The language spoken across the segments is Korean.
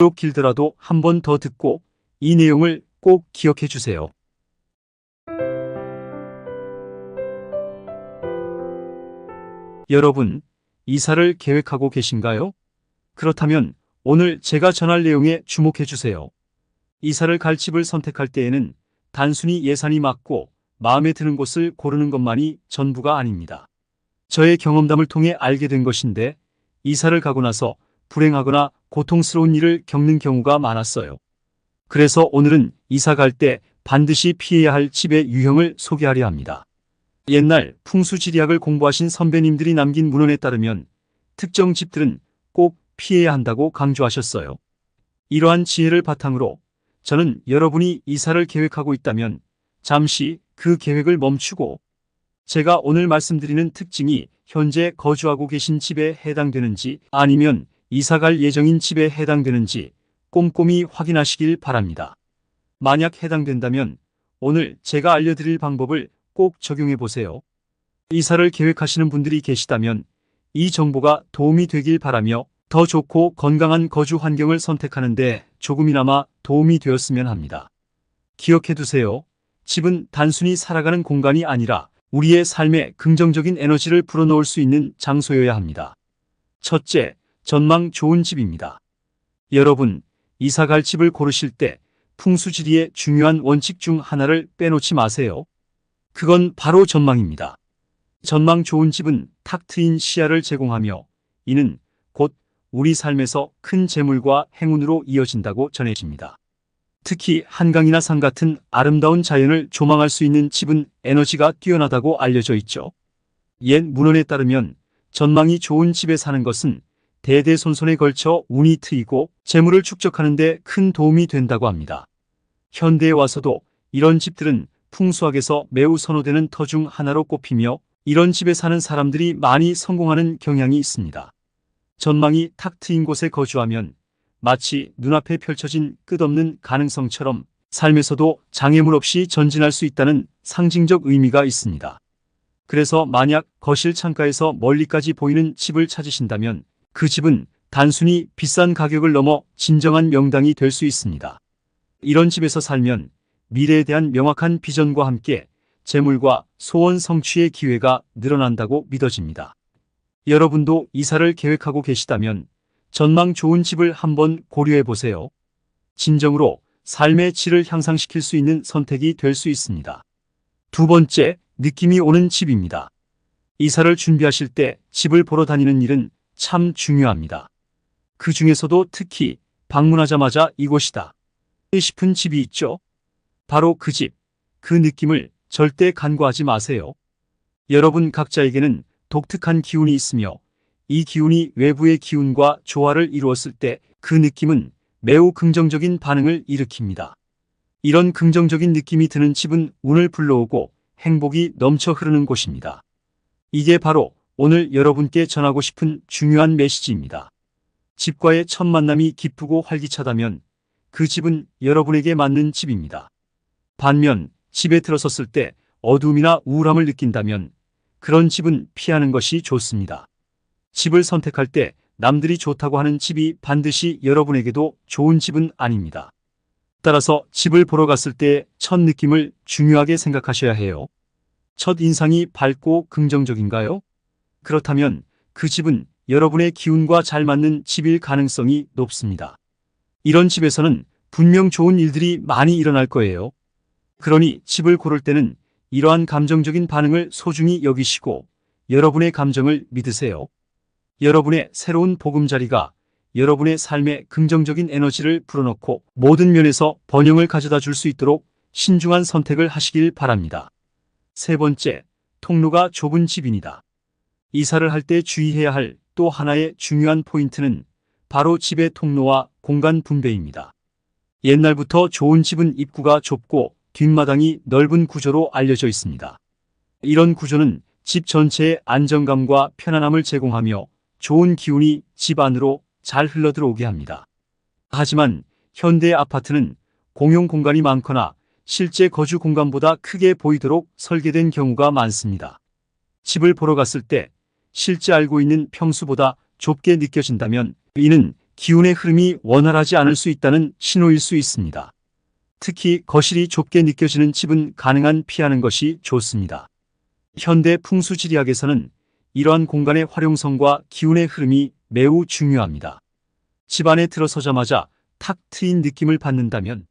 비록 길더라도 한 번 더 듣고 이 내용을 꼭 기억해 주세요. 여러분, 이사를 계획하고 계신가요? 그렇다면 오늘 제가 전할 내용에 주목해 주세요. 이사를 갈 집을 선택할 때에는 단순히 예산이 맞고 마음에 드는 곳을 고르는 것만이 전부가 아닙니다. 저의 경험담을 통해 알게 된 것인데 이사를 가고 나서 불행하거나 고통스러운 일을 겪는 경우가 많았어요. 그래서 오늘은 이사 갈 때 반드시 피해야 할 집의 유형을 소개하려 합니다. 옛날 풍수지리학을 공부하신 선배님들이 남긴 문헌에 따르면 특정 집들은 꼭 피해야 한다고 강조하셨어요. 이러한 지혜를 바탕으로 저는 여러분이 이사를 계획하고 있다면 잠시 그 계획을 멈추고 제가 오늘 말씀드리는 특징이 현재 거주하고 계신 집에 해당되는지 아니면 이사갈 예정인 집에 해당되는지 꼼꼼히 확인하시길 바랍니다. 만약 해당된다면 오늘 제가 알려드릴 방법을 꼭 적용해 보세요. 이사를 계획하시는 분들이 계시다면 이 정보가 도움이 되길 바라며 더 좋고 건강한 거주 환경을 선택하는 데 조금이나마 도움이 되었으면 합니다. 기억해 두세요. 집은 단순히 살아가는 공간이 아니라 우리의 삶에 긍정적인 에너지를 불어넣을 수 있는 장소여야 합니다. 첫째, 전망 좋은 집입니다. 여러분, 이사 갈 집을 고르실 때 풍수지리의 중요한 원칙 중 하나를 빼놓지 마세요. 그건 바로 전망입니다. 전망 좋은 집은 탁 트인 시야를 제공하며 이는 곧 우리 삶에서 큰 재물과 행운으로 이어진다고 전해집니다. 특히 한강이나 산 같은 아름다운 자연을 조망할 수 있는 집은 에너지가 뛰어나다고 알려져 있죠. 옛 문헌에 따르면 전망이 좋은 집에 사는 것은 대대손손에 걸쳐 운이 트이고 재물을 축적하는 데 큰 도움이 된다고 합니다. 현대에 와서도 이런 집들은 풍수학에서 매우 선호되는 터 중 하나로 꼽히며 이런 집에 사는 사람들이 많이 성공하는 경향이 있습니다. 전망이 탁 트인 곳에 거주하면 마치 눈앞에 펼쳐진 끝없는 가능성처럼 삶에서도 장애물 없이 전진할 수 있다는 상징적 의미가 있습니다. 그래서 만약 거실 창가에서 멀리까지 보이는 집을 찾으신다면 그 집은 단순히 비싼 가격을 넘어 진정한 명당이 될 수 있습니다. 이런 집에서 살면 미래에 대한 명확한 비전과 함께 재물과 소원 성취의 기회가 늘어난다고 믿어집니다. 여러분도 이사를 계획하고 계시다면 전망 좋은 집을 한번 고려해 보세요. 진정으로 삶의 질을 향상시킬 수 있는 선택이 될 수 있습니다. 두 번째, 느낌이 오는 집입니다. 이사를 준비하실 때 집을 보러 다니는 일은 참 중요합니다. 그 중에서도 특히 방문하자마자 이곳이다 싶은 집이 있죠. 바로 그 집, 그 느낌을 절대 간과하지 마세요. 여러분 각자에게는 독특한 기운이 있으며 이 기운이 외부의 기운과 조화를 이루었을 때 그 느낌은 매우 긍정적인 반응을 일으킵니다. 이런 긍정적인 느낌이 드는 집은 운을 불러오고 행복이 넘쳐 흐르는 곳입니다. 이게 바로 오늘 여러분께 전하고 싶은 중요한 메시지입니다. 집과의 첫 만남이 기쁘고 활기차다면 그 집은 여러분에게 맞는 집입니다. 반면 집에 들어섰을 때 어두움이나 우울함을 느낀다면 그런 집은 피하는 것이 좋습니다. 집을 선택할 때 남들이 좋다고 하는 집이 반드시 여러분에게도 좋은 집은 아닙니다. 따라서 집을 보러 갔을 때의 첫 느낌을 중요하게 생각하셔야 해요. 첫 인상이 밝고 긍정적인가요? 그렇다면 그 집은 여러분의 기운과 잘 맞는 집일 가능성이 높습니다. 이런 집에서는 분명 좋은 일들이 많이 일어날 거예요. 그러니 집을 고를 때는 이러한 감정적인 반응을 소중히 여기시고 여러분의 감정을 믿으세요. 여러분의 새로운 보금자리가 여러분의 삶에 긍정적인 에너지를 불어넣고 모든 면에서 번영을 가져다 줄 수 있도록 신중한 선택을 하시길 바랍니다. 세 번째, 통로가 좁은 집입니다. 이사를 할 때 주의해야 할 또 하나의 중요한 포인트는 바로 집의 통로와 공간 분배입니다. 옛날부터 좋은 집은 입구가 좁고 뒷마당이 넓은 구조로 알려져 있습니다. 이런 구조는 집 전체의 안정감과 편안함을 제공하며 좋은 기운이 집 안으로 잘 흘러들어오게 합니다. 하지만 현대의 아파트는 공용 공간이 많거나 실제 거주 공간보다 크게 보이도록 설계된 경우가 많습니다. 집을 보러 갔을 때 실제 알고 있는 평수보다 좁게 느껴진다면 이는 기운의 흐름이 원활하지 않을 수 있다는 신호일 수 있습니다. 특히 거실이 좁게 느껴지는 집은 가능한 피하는 것이 좋습니다. 현대 풍수지리학에서는 이러한 공간의 활용성과 기운의 흐름이 매우 중요합니다. 집 안에 들어서자마자 탁 트인 느낌을 받는다면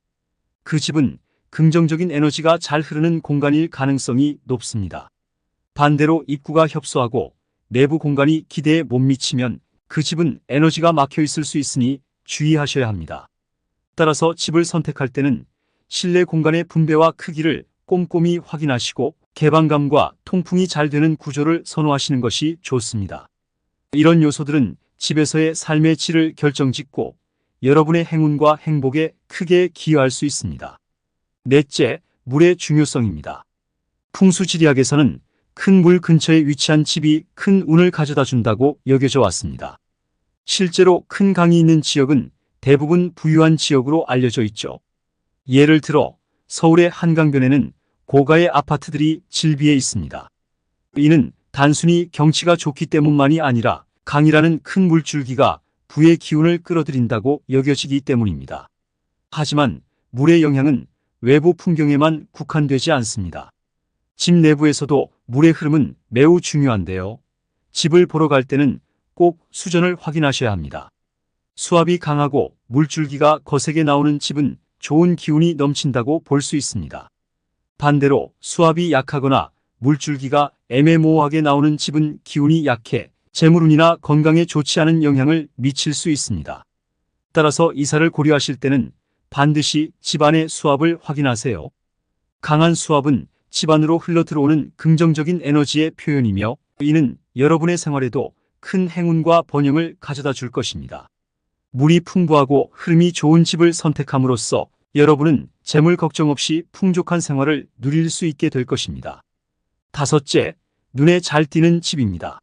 그 집은 긍정적인 에너지가 잘 흐르는 공간일 가능성이 높습니다. 반대로 입구가 협소하고 내부 공간이 기대에 못 미치면 그 집은 에너지가 막혀 있을 수 있으니 주의하셔야 합니다. 따라서 집을 선택할 때는 실내 공간의 분배와 크기를 꼼꼼히 확인하시고 개방감과 통풍이 잘 되는 구조를 선호하시는 것이 좋습니다. 이런 요소들은 집에서의 삶의 질을 결정짓고 여러분의 행운과 행복에 크게 기여할 수 있습니다. 넷째, 물의 중요성입니다. 풍수지리학에서는 큰 물 근처에 위치한 집이 큰 운을 가져다 준다고 여겨져 왔습니다. 실제로 큰 강이 있는 지역은 대부분 부유한 지역으로 알려져 있죠. 예를 들어 서울의 한강변에는 고가의 아파트들이 질비해 있습니다. 이는 단순히 경치가 좋기 때문만이 아니라 강이라는 큰 물줄기가 부의 기운을 끌어들인다고 여겨지기 때문입니다. 하지만 물의 영향은 외부 풍경에만 국한되지 않습니다. 집 내부에서도 물의 흐름은 매우 중요한데요. 집을 보러 갈 때는 꼭 수전을 확인하셔야 합니다. 수압이 강하고 물줄기가 거세게 나오는 집은 좋은 기운이 넘친다고 볼 수 있습니다. 반대로 수압이 약하거나 물줄기가 애매모호하게 나오는 집은 기운이 약해 재물운이나 건강에 좋지 않은 영향을 미칠 수 있습니다. 따라서 이사를 고려하실 때는 반드시 집안의 수압을 확인하세요. 강한 수압은 집 안으로 흘러 들어오는 긍정적인 에너지의 표현이며 이는 여러분의 생활에도 큰 행운과 번영을 가져다 줄 것입니다. 물이 풍부하고 흐름이 좋은 집을 선택함으로써 여러분은 재물 걱정 없이 풍족한 생활을 누릴 수 있게 될 것입니다. 다섯째, 눈에 잘 띄는 집입니다.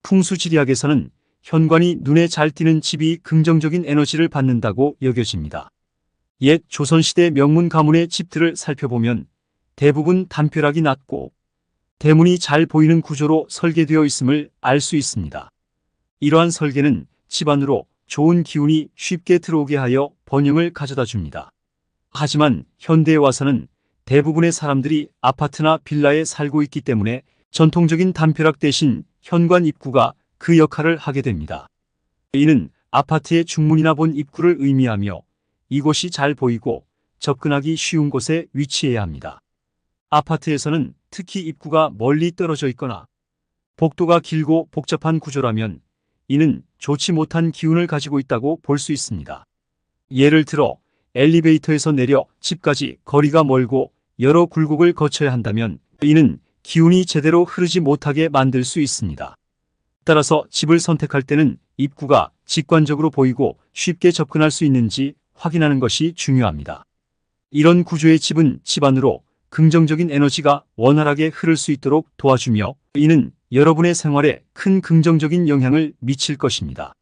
풍수지리학에서는 현관이 눈에 잘 띄는 집이 긍정적인 에너지를 받는다고 여겨집니다. 옛 조선시대 명문 가문의 집들을 살펴보면 대부분 담벼락이 낮고 대문이 잘 보이는 구조로 설계되어 있음을 알 수 있습니다. 이러한 설계는 집 안으로 좋은 기운이 쉽게 들어오게 하여 번영을 가져다 줍니다. 하지만 현대에 와서는 대부분의 사람들이 아파트나 빌라에 살고 있기 때문에 전통적인 담벼락 대신 현관 입구가 그 역할을 하게 됩니다. 이는 아파트의 중문이나 본 입구를 의미하며 이곳이 잘 보이고 접근하기 쉬운 곳에 위치해야 합니다. 아파트에서는 특히 입구가 멀리 떨어져 있거나 복도가 길고 복잡한 구조라면 이는 좋지 못한 기운을 가지고 있다고 볼 수 있습니다. 예를 들어 엘리베이터에서 내려 집까지 거리가 멀고 여러 굴곡을 거쳐야 한다면 이는 기운이 제대로 흐르지 못하게 만들 수 있습니다. 따라서 집을 선택할 때는 입구가 직관적으로 보이고 쉽게 접근할 수 있는지 확인하는 것이 중요합니다. 이런 구조의 집은 집 안으로 긍정적인 에너지가 원활하게 흐를 수 있도록 도와주며 이는 여러분의 생활에 큰 긍정적인 영향을 미칠 것입니다.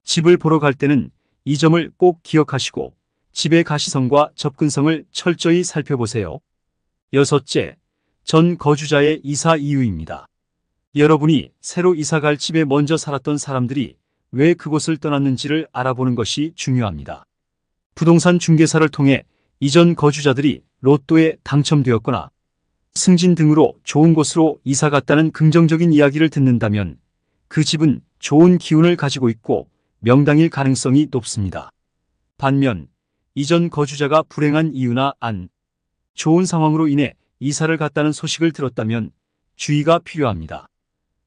집을 보러 갈 때는 이 점을 꼭 기억하시고 집의 가시성과 접근성을 철저히 살펴보세요. 여섯째, 전 거주자의 이사 이유입니다. 여러분이 새로 이사갈 집에 먼저 살았던 사람들이 왜 그곳을 떠났는지를 알아보는 것이 중요합니다. 부동산 중개사를 통해 이전 거주자들이 로또에 당첨되었거나 승진 등으로 좋은 곳으로 이사 갔다는 긍정적인 이야기를 듣는다면 그 집은 좋은 기운을 가지고 있고 명당일 가능성이 높습니다. 반면 이전 거주자가 불행한 이유나 안 좋은 상황으로 인해 이사를 갔다는 소식을 들었다면 주의가 필요합니다.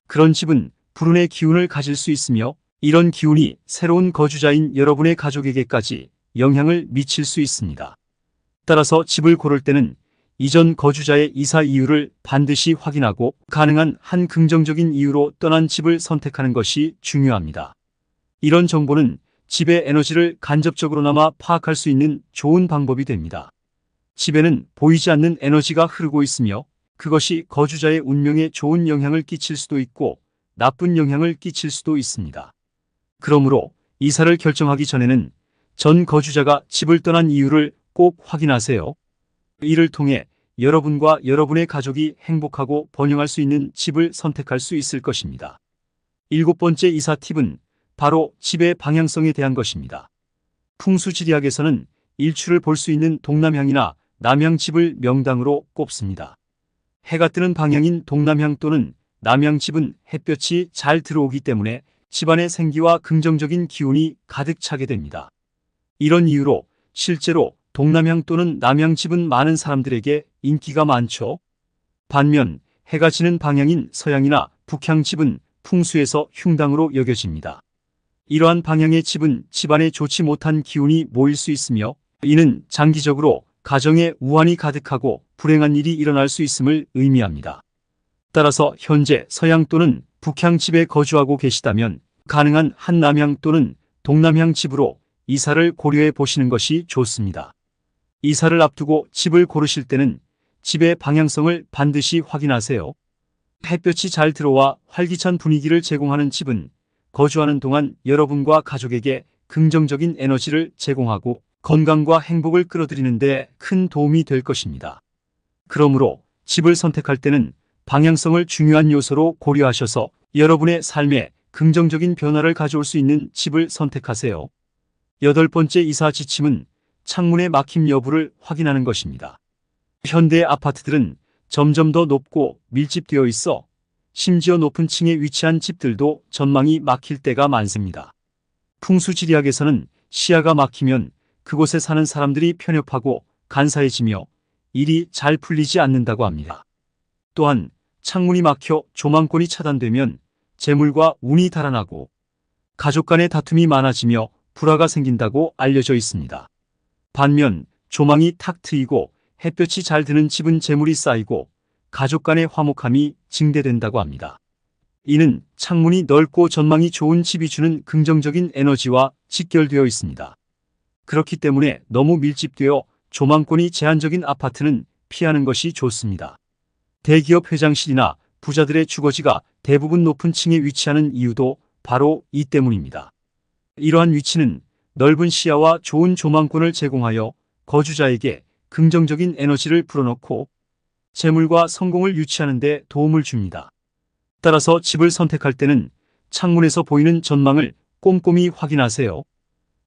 그런 집은 불운의 기운을 가질 수 있으며 이런 기운이 새로운 거주자인 여러분의 가족에게까지 영향을 미칠 수 있습니다. 따라서 집을 고를 때는 이전 거주자의 이사 이유를 반드시 확인하고 가능한 한 긍정적인 이유로 떠난 집을 선택하는 것이 중요합니다. 이런 정보는 집의 에너지를 간접적으로나마 파악할 수 있는 좋은 방법이 됩니다. 집에는 보이지 않는 에너지가 흐르고 있으며 그것이 거주자의 운명에 좋은 영향을 끼칠 수도 있고 나쁜 영향을 끼칠 수도 있습니다. 그러므로 이사를 결정하기 전에는 전 거주자가 집을 떠난 이유를 꼭 확인하세요. 이를 통해 여러분과 여러분의 가족이 행복하고 번영할 수 있는 집을 선택할 수 있을 것입니다. 일곱 번째 이사 팁은 바로 집의 방향성에 대한 것입니다. 풍수지리학에서는 일출을 볼 수 있는 동남향이나 남향 집을 명당으로 꼽습니다. 해가 뜨는 방향인 동남향 또는 남향 집은 햇볕이 잘 들어오기 때문에 집안의 생기와 긍정적인 기운이 가득 차게 됩니다. 이런 이유로 실제로 동남향 또는 남향 집은 많은 사람들에게 인기가 많죠. 반면 해가 지는 방향인 서향이나 북향 집은 풍수에서 흉당으로 여겨집니다. 이러한 방향의 집은 집안에 좋지 못한 기운이 모일 수 있으며 이는 장기적으로 가정에 우환이 가득하고 불행한 일이 일어날 수 있음을 의미합니다. 따라서 현재 서향 또는 북향 집에 거주하고 계시다면 가능한 한 남향 또는 동남향 집으로 이사를 고려해 보시는 것이 좋습니다. 이사를 앞두고 집을 고르실 때는 집의 방향성을 반드시 확인하세요. 햇볕이 잘 들어와 활기찬 분위기를 제공하는 집은 거주하는 동안 여러분과 가족에게 긍정적인 에너지를 제공하고 건강과 행복을 끌어들이는 데 큰 도움이 될 것입니다. 그러므로 집을 선택할 때는 방향성을 중요한 요소로 고려하셔서 여러분의 삶에 긍정적인 변화를 가져올 수 있는 집을 선택하세요. 8번째 이사 지침은 창문의 막힘 여부를 확인하는 것입니다. 현대 아파트들은 점점 더 높고 밀집되어 있어 심지어 높은 층에 위치한 집들도 전망이 막힐 때가 많습니다. 풍수지리학에서는 시야가 막히면 그곳에 사는 사람들이 편협하고 간사해지며 일이 잘 풀리지 않는다고 합니다. 또한 창문이 막혀 조망권이 차단되면 재물과 운이 달아나고 가족 간의 다툼이 많아지며 불화가 생긴다고 알려져 있습니다. 반면 조망이 탁 트이고 햇볕이 잘 드는 집은 재물이 쌓이고 가족 간의 화목함이 증대된다고 합니다. 이는 창문이 넓고 전망이 좋은 집이 주는 긍정적인 에너지와 직결되어 있습니다. 그렇기 때문에 너무 밀집되어 조망권이 제한적인 아파트는 피하는 것이 좋습니다. 대기업 회장실이나 부자들의 주거지가 대부분 높은 층에 위치하는 이유도 바로 이 때문입니다. 이러한 위치는 넓은 시야와 좋은 조망권을 제공하여 거주자에게 긍정적인 에너지를 불어넣고 재물과 성공을 유치하는 데 도움을 줍니다. 따라서 집을 선택할 때는 창문에서 보이는 전망을 꼼꼼히 확인하세요.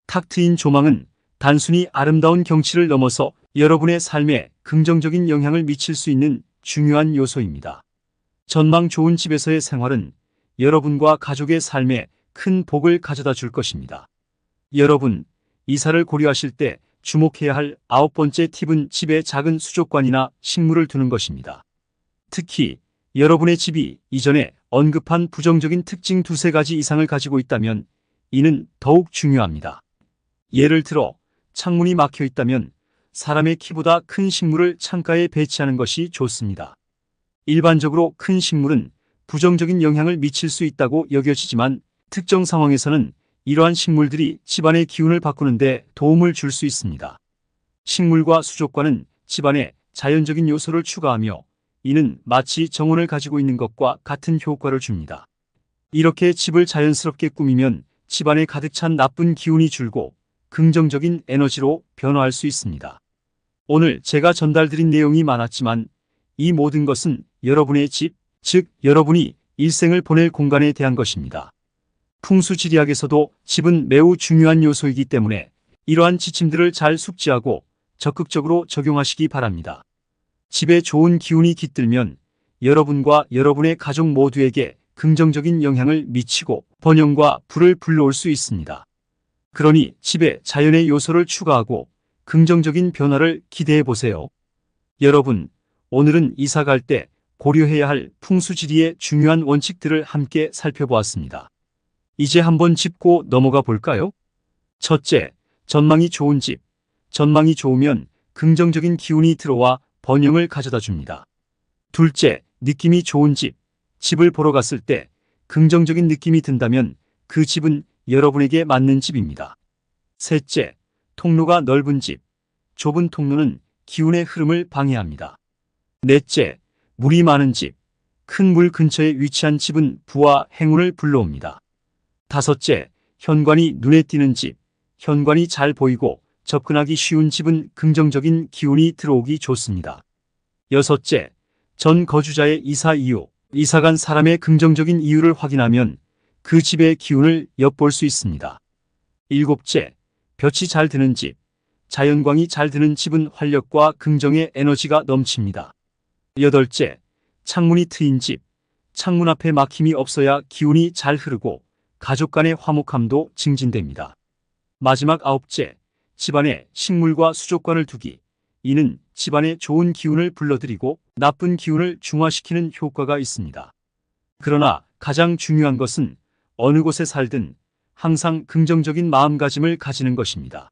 탁 트인 조망은 단순히 아름다운 경치를 넘어서 여러분의 삶에 긍정적인 영향을 미칠 수 있는 중요한 요소입니다. 전망 좋은 집에서의 생활은 여러분과 가족의 삶에 큰 복을 가져다 줄 것입니다. 여러분, 이사를 고려하실 때 주목해야 할 9번째 팁은 집에 작은 수족관이나 식물을 두는 것입니다. 특히 여러분의 집이 이전에 언급한 부정적인 특징 2-3가지 이상을 가지고 있다면 이는 더욱 중요합니다. 예를 들어 창문이 막혀 있다면 사람의 키보다 큰 식물을 창가에 배치하는 것이 좋습니다. 일반적으로 큰 식물은 부정적인 영향을 미칠 수 있다고 여겨지지만 특정 상황에서는 이러한 식물들이 집안의 기운을 바꾸는 데 도움을 줄 수 있습니다. 식물과 수족관은 집안에 자연적인 요소를 추가하며 이는 마치 정원을 가지고 있는 것과 같은 효과를 줍니다. 이렇게 집을 자연스럽게 꾸미면 집안에 가득 찬 나쁜 기운이 줄고 긍정적인 에너지로 변화할 수 있습니다. 오늘 제가 전달드린 내용이 많았지만 이 모든 것은 여러분의 집, 즉 여러분이 일생을 보낼 공간에 대한 것입니다. 풍수지리학에서도 집은 매우 중요한 요소이기 때문에 이러한 지침들을 잘 숙지하고 적극적으로 적용하시기 바랍니다. 집에 좋은 기운이 깃들면 여러분과 여러분의 가족 모두에게 긍정적인 영향을 미치고 번영과 불을 불러올 수 있습니다. 그러니 집에 자연의 요소를 추가하고 긍정적인 변화를 기대해 보세요. 여러분, 오늘은 이사 갈 때 고려해야 할 풍수지리의 중요한 원칙들을 함께 살펴보았습니다. 이제 한번 짚고 넘어가 볼까요? 첫째, 전망이 좋은 집. 전망이 좋으면 긍정적인 기운이 들어와 번영을 가져다 줍니다. 둘째, 느낌이 좋은 집. 집을 보러 갔을 때 긍정적인 느낌이 든다면 그 집은 여러분에게 맞는 집입니다. 셋째, 통로가 넓은 집. 좁은 통로는 기운의 흐름을 방해합니다. 넷째, 물이 많은 집. 큰 물 근처에 위치한 집은 부와 행운을 불러옵니다. 다섯째, 현관이 눈에 띄는 집. 현관이 잘 보이고 접근하기 쉬운 집은 긍정적인 기운이 들어오기 좋습니다. 여섯째, 전 거주자의 이사 이유. 이사 간 사람의 긍정적인 이유를 확인하면 그 집의 기운을 엿볼 수 있습니다. 일곱째, 볕이 잘 드는 집. 자연광이 잘 드는 집은 활력과 긍정의 에너지가 넘칩니다. 여덟째, 창문이 트인 집. 창문 앞에 막힘이 없어야 기운이 잘 흐르고 가족 간의 화목함도 증진됩니다. 마지막 아홉째, 집안에 식물과 수족관을 두기. 이는 집안에 좋은 기운을 불러들이고 나쁜 기운을 중화시키는 효과가 있습니다. 그러나 가장 중요한 것은 어느 곳에 살든 항상 긍정적인 마음가짐을 가지는 것입니다.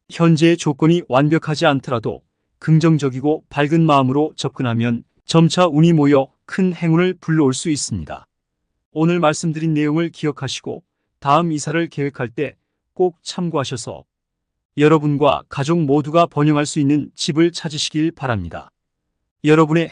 현재의 조건이 완벽하지 않더라도 긍정적이고 밝은 마음으로 접근하면 점차 운이 모여 큰 행운을 불러올 수 있습니다. 오늘 말씀드린 내용을 기억하시고 다음 이사를 계획할 때 꼭 참고하셔서 여러분과 가족 모두가 번영할 수 있는 집을 찾으시길 바랍니다. 여러분의